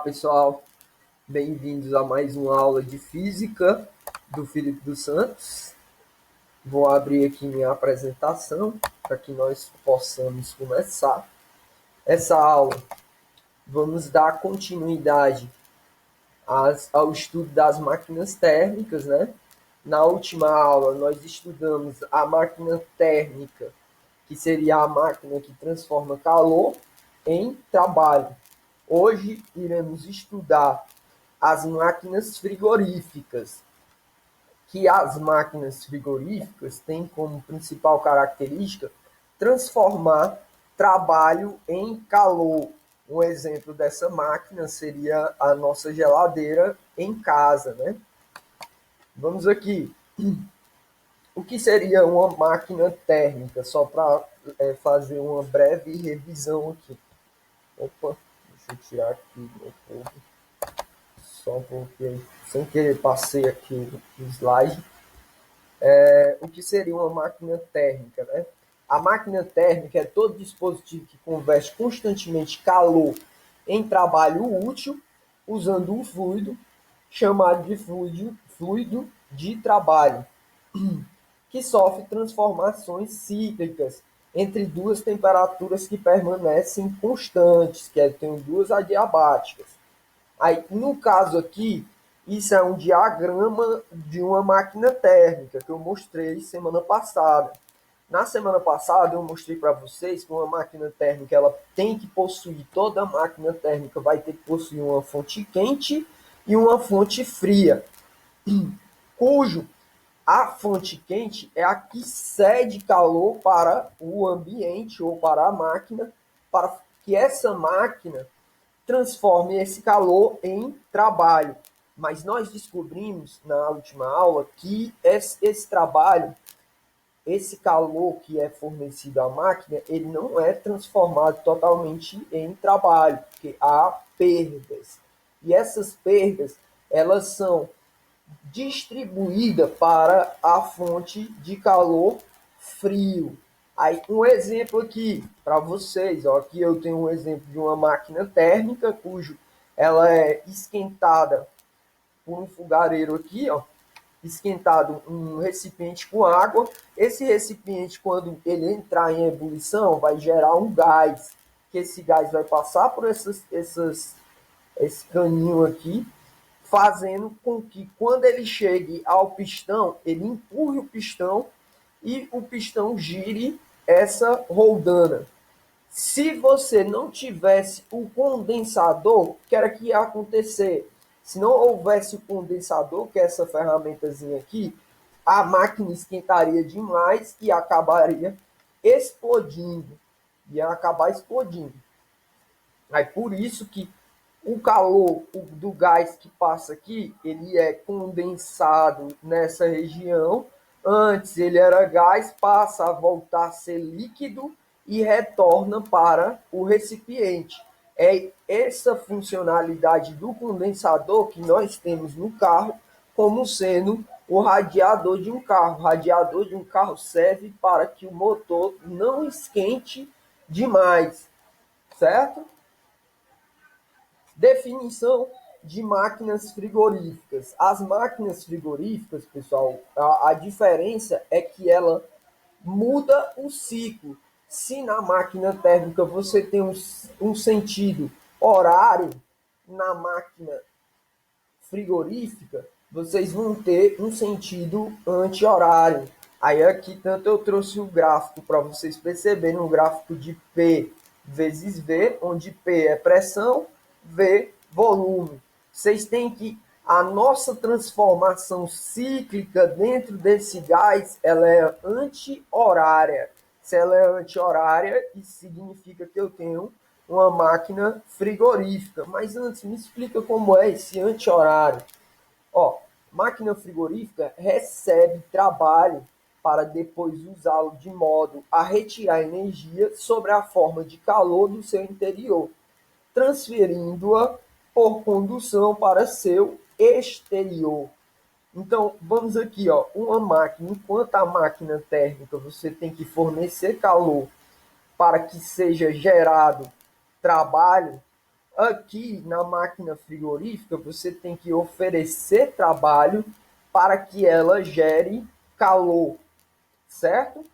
pessoal, bem-vindos a mais uma aula de Física do Felipe dos Santos. Vou abrir aqui minha apresentação para que nós possamos começar. Essa aula, vamos dar continuidade ao estudo das máquinas térmicas, né? Na última aula, nós estudamos a máquina térmica, que seria a máquina que transforma calor em trabalho. Hoje iremos estudar as máquinas frigoríficas, que as máquinas frigoríficas têm como principal característica transformar trabalho em calor. Um exemplo dessa máquina seria a nossa geladeira em casa, né? Vamos aqui. O que seria uma máquina térmica? Só para fazer uma breve revisão aqui. Opa, deixa eu tirar aqui meu povo. Só porque sem querer passei aqui o slide. O que seria uma máquina térmica, né? A máquina térmica é todo dispositivo que converte constantemente calor em trabalho útil, usando um fluido chamado de fluido de trabalho, que sofre transformações cíclicas entre duas temperaturas que permanecem constantes, que tem duas adiabáticas. Aí, no caso aqui, isso é um diagrama de uma máquina térmica que eu mostrei semana passada. Na semana passada eu mostrei para vocês que uma máquina térmica ela tem que possuir, toda máquina térmica vai ter que possuir uma fonte quente e uma fonte fria, cujo a fonte quente é a que cede calor para o ambiente ou para a máquina, para que essa máquina transforme esse calor em trabalho. Mas nós descobrimos na última aula que esse trabalho, esse calor que é fornecido à máquina, ele não é transformado totalmente em trabalho, porque há perdas. E essas perdas, elas são distribuídas para a fonte de calor frio. Aí, um exemplo aqui para vocês, ó, aqui eu tenho um exemplo de uma máquina térmica, cujo ela é esquentada por um fogareiro aqui, ó, esquentado um recipiente com água. Esse recipiente, quando ele entrar em ebulição, vai gerar um gás, que esse gás vai passar por esse caninho aqui, fazendo com que quando ele chegue ao pistão, ele empurre o pistão e o pistão gire essa roldana. Se você não tivesse o condensador, o que era que ia acontecer? Se não houvesse o condensador, que é essa ferramentazinha aqui, a máquina esquentaria demais e acabaria explodindo. Ia acabar explodindo. Aí por isso que o calor do gás que passa aqui, ele é condensado nessa região. Antes ele era gás, passa a voltar a ser líquido e retorna para o recipiente. É essa funcionalidade do condensador que nós temos no carro como sendo o radiador de um carro. O radiador de um carro serve para que o motor não esquente demais, certo? Definição de máquinas frigoríficas. As máquinas frigoríficas, pessoal, a diferença é que ela muda o ciclo. Se na máquina térmica você tem um sentido horário, na máquina frigorífica vocês vão ter um sentido anti-horário. Aí aqui tanto eu trouxe o gráfico para vocês perceberem, um gráfico de P vezes V, onde P é pressão, V volume. Vocês têm que a nossa transformação cíclica dentro desse gás, ela é anti-horária. Se ela é anti-horária, isso significa que eu tenho uma máquina frigorífica. Mas antes, me explica como é esse anti-horário. Ó, máquina frigorífica recebe trabalho para depois usá-lo de modo a retirar energia sobre a forma de calor do seu interior, transferindo-a por condução para seu exterior. Então, vamos aqui, ó, uma máquina, enquanto a máquina térmica você tem que fornecer calor para que seja gerado trabalho, Aqui na máquina frigorífica, você tem que oferecer trabalho para que ela gere calor, certo?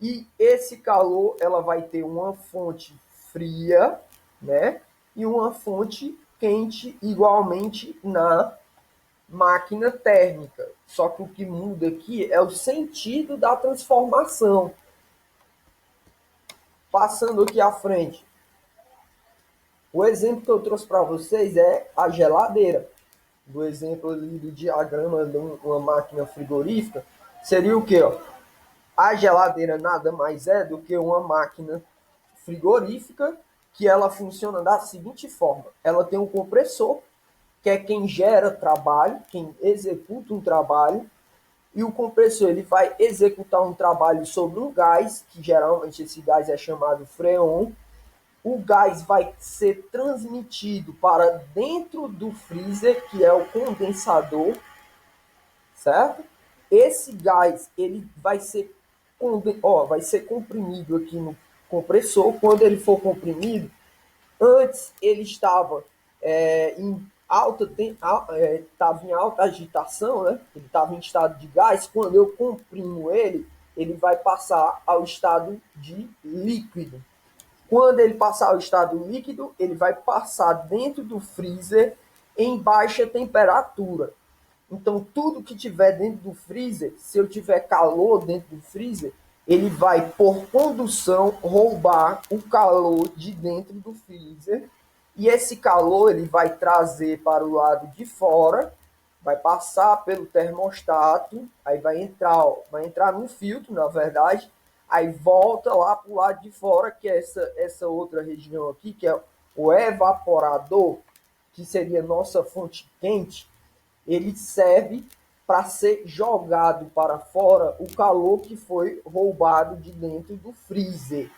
E esse calor ela vai ter uma fonte fria, né? E uma fonte quente igualmente na máquina térmica. Só que o que muda aqui é o sentido da transformação. Passando aqui à frente, o exemplo que eu trouxe para vocês é a geladeira. Do exemplo ali do diagrama de uma máquina frigorífica, seria o que? A geladeira nada mais é do que uma máquina frigorífica que ela funciona da seguinte forma. Ela tem um compressor, que é quem gera trabalho, quem executa um trabalho, e o compressor ele vai executar um trabalho sobre um gás, que geralmente esse gás é chamado freon. O gás vai ser transmitido para dentro do freezer, que é o condensador, certo? Esse gás ele vai ser comprimido aqui no compressor. Quando ele for comprimido, antes ele estava em estava em alta agitação, né? Ele estava em estado de gás. Quando eu comprimo ele, ele vai passar ao estado de líquido. Quando ele passar ao estado líquido, ele vai passar dentro do freezer em baixa temperatura. Então, tudo que tiver dentro do freezer, se eu tiver calor dentro do freezer, ele vai, por condução, roubar o calor de dentro do freezer. E esse calor ele vai trazer para o lado de fora, vai passar pelo termostato, aí vai entrar no filtro, na verdade, aí volta lá para o lado de fora, que é essa outra região aqui, que é o evaporador, que seria nossa fonte quente. Ele serve para ser jogado para fora o calor que foi roubado de dentro do freezer.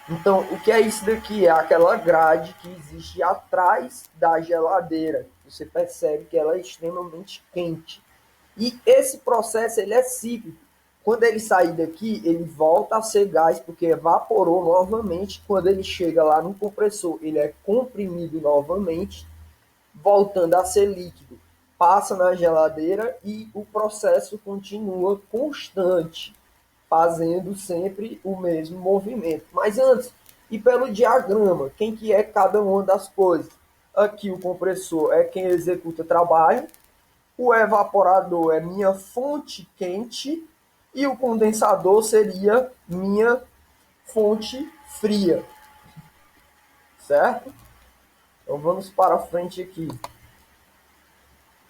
Então, o que é isso daqui? É aquela grade que existe atrás da geladeira. Você percebe que ela é extremamente quente. E esse processo ele é cíclico. Quando ele sair daqui, ele volta a ser gás, porque evaporou novamente. Quando ele chega lá no compressor, ele é comprimido novamente, voltando a ser líquido. Passa na geladeira e o processo continua constante, fazendo sempre o mesmo movimento. Mas antes, e pelo diagrama, quem que é cada uma das coisas? Aqui o compressor é quem executa trabalho, o evaporador é minha fonte quente e o condensador seria minha fonte fria, certo? Então vamos para frente aqui.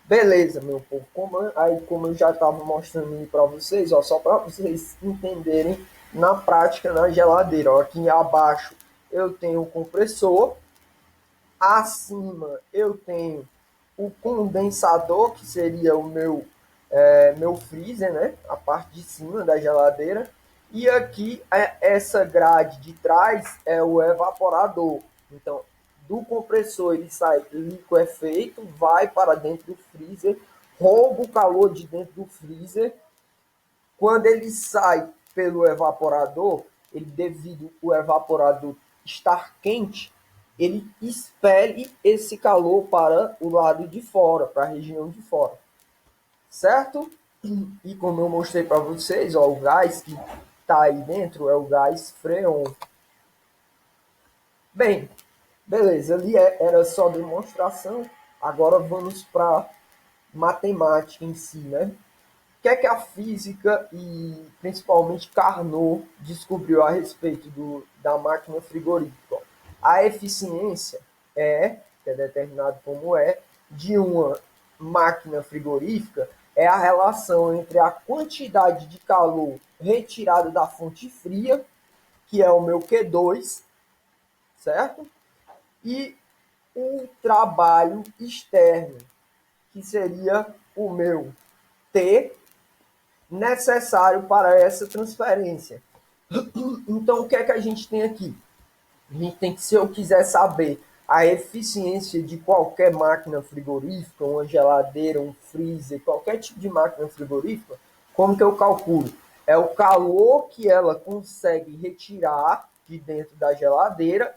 Beleza, meu povo. Como eu já estava mostrando para vocês, ó, só para vocês entenderem na prática na geladeira. Ó, aqui abaixo eu tenho o compressor, acima eu tenho o condensador, que seria o meu freezer, né? A parte de cima da geladeira. E aqui essa grade de trás é o evaporador. Então do compressor ele sai liquefeito, vai para dentro do freezer, rouba o calor de dentro do freezer. Quando ele sai pelo evaporador, ele devido o evaporador estar quente, ele expele esse calor para o lado de fora, para a região de fora, certo? E como eu mostrei para vocês, ó, o gás que está aí dentro é o gás freon. Bem, beleza, ali era só demonstração. Agora vamos para matemática em si, né? O que é que a física e principalmente Carnot descobriu a respeito da máquina frigorífica? A eficiência que é determinado como de uma máquina frigorífica é a relação entre a quantidade de calor retirado da fonte fria, que é o meu Q2, certo? E o trabalho externo, que seria o meu T, necessário para essa transferência. Então, o que é que a gente tem aqui? A gente tem que, se eu quiser saber a eficiência de qualquer máquina frigorífica, uma geladeira, um freezer, qualquer tipo de máquina frigorífica, como que eu calculo? É o calor que ela consegue retirar de dentro da geladeira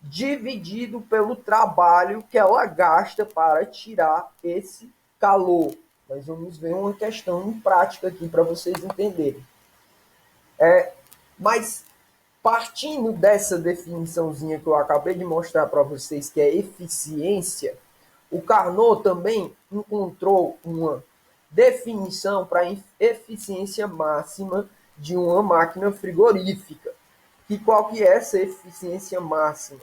dividido pelo trabalho que ela gasta para tirar esse calor. Nós vamos ver uma questão em prática aqui para vocês entenderem. Mas partindo dessa definiçãozinha que eu acabei de mostrar para vocês, que é eficiência, o Carnot também encontrou uma definição para eficiência máxima de uma máquina frigorífica. E qual que é essa eficiência máxima?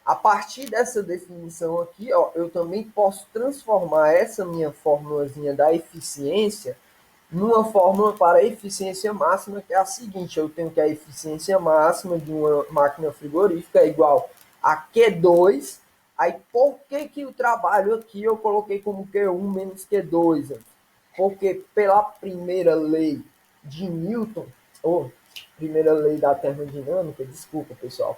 A partir dessa definição aqui, ó, eu também posso transformar essa minha formulazinha da eficiência numa fórmula para a eficiência máxima, que é a seguinte: eu tenho que a eficiência máxima de uma máquina frigorífica é igual a Q2. Aí, por que o trabalho aqui eu coloquei como Q1 menos Q2? Porque pela primeira lei de Newton, ou primeira lei da termodinâmica, desculpa, pessoal.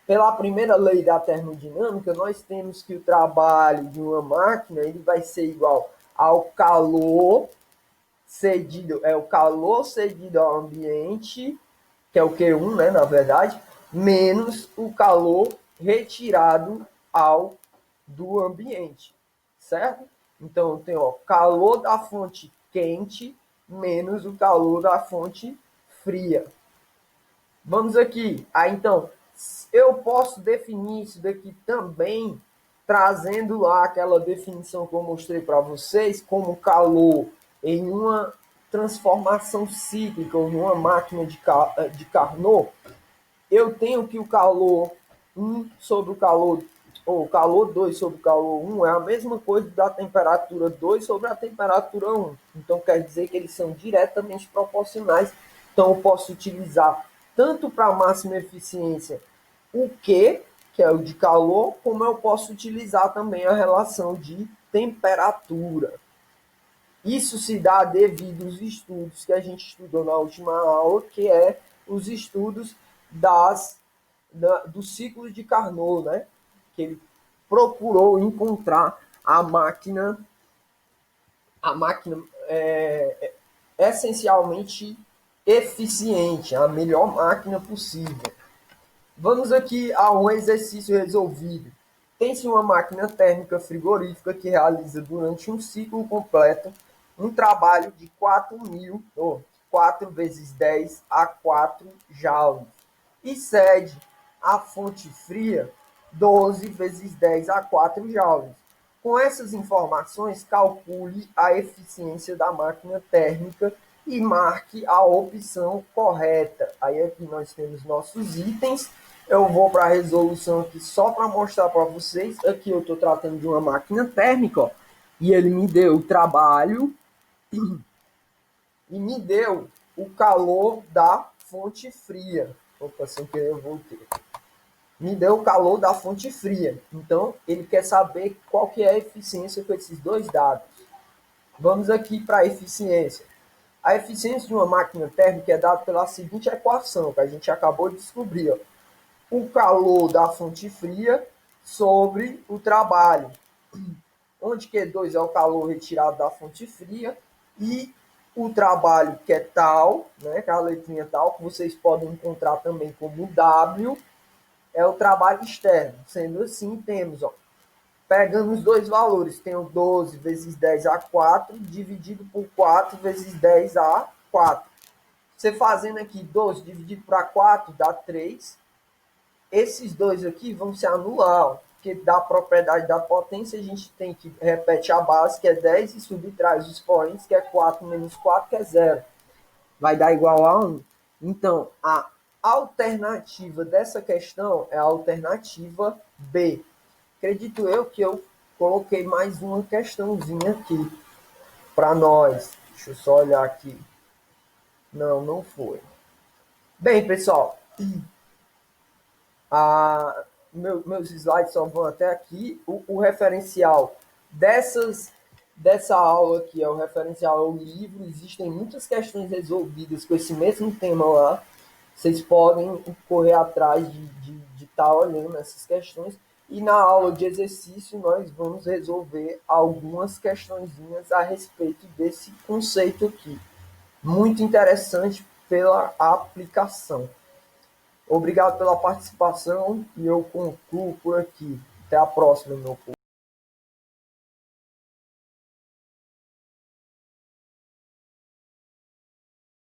Pela primeira lei da termodinâmica, nós temos que o trabalho de uma máquina ele vai ser igual ao calor cedido, o calor cedido ao ambiente, que é o Q1, né, na verdade, menos o calor retirado ao do ambiente, certo? Então, eu tenho calor da fonte quente menos o calor da fonte fria. Vamos aqui. Então, eu posso definir isso daqui também, trazendo lá aquela definição que eu mostrei para vocês, como calor em uma transformação cíclica ou numa máquina de Carnot. Eu tenho que o calor 1 sobre o calor, ou calor 2 sobre o calor 1 é a mesma coisa da temperatura 2 sobre a temperatura 1. Então, quer dizer que eles são diretamente proporcionais. Então, eu posso utilizar tanto para a máxima eficiência o Q, que é o de calor, como eu posso utilizar também a relação de temperatura. Isso se dá devido aos estudos que a gente estudou na última aula, que é os estudos do ciclo de Carnot, né? Que ele procurou encontrar a máquina essencialmente eficiente, a melhor máquina possível. Vamos aqui a um exercício resolvido. Tem-se uma máquina térmica frigorífica que realiza durante um ciclo completo um trabalho de 4 vezes 10 a 4 joules e cede à fonte fria 12 vezes 10 a 4 joules. Com essas informações, calcule a eficiência da máquina térmica e marque a opção correta. Aí aqui nós temos nossos itens. Eu vou para a resolução aqui só para mostrar para vocês. Aqui eu estou tratando de uma máquina térmica, ó, e ele me deu o trabalho e me deu o calor da fonte fria. Opa, sem querer eu voltei. Me deu o calor da fonte fria. Então, ele quer saber qual que é a eficiência com esses dois dados. Vamos aqui para a eficiência. A eficiência de uma máquina térmica é dada pela seguinte equação, que a gente acabou de descobrir. Ó. O calor da fonte fria sobre o trabalho, onde Q2 é o calor retirado da fonte fria e o trabalho que é tal, né, que é a letrinha tal, que vocês podem encontrar também como W, é o trabalho externo. Sendo assim, temos, ó, pegando os dois valores, tem o 12 vezes 10 a 4, dividido por 4 vezes 10 a 4. Você fazendo aqui 12 dividido para 4 dá 3. Esses dois aqui vão se anular, ó, porque da propriedade da potência a gente tem que repete a base, que é 10, e subtrai os expoentes, que é 4 menos 4, que é 0. Vai dar igual a 1. Então, a alternativa dessa questão é a alternativa B. Acredito eu que eu coloquei mais uma questãozinha aqui para nós. Deixa eu só olhar aqui. Não, não foi. Bem, pessoal, meus slides só vão até aqui. O referencial dessa aula aqui é o referencial ao livro. Existem muitas questões resolvidas com esse mesmo tema lá. Vocês podem correr atrás de estar olhando essas questões. E na aula de exercício nós vamos resolver algumas questõezinhas a respeito desse conceito aqui. Muito interessante pela aplicação. Obrigado pela participação e eu concluo por aqui. Até a próxima, meu povo.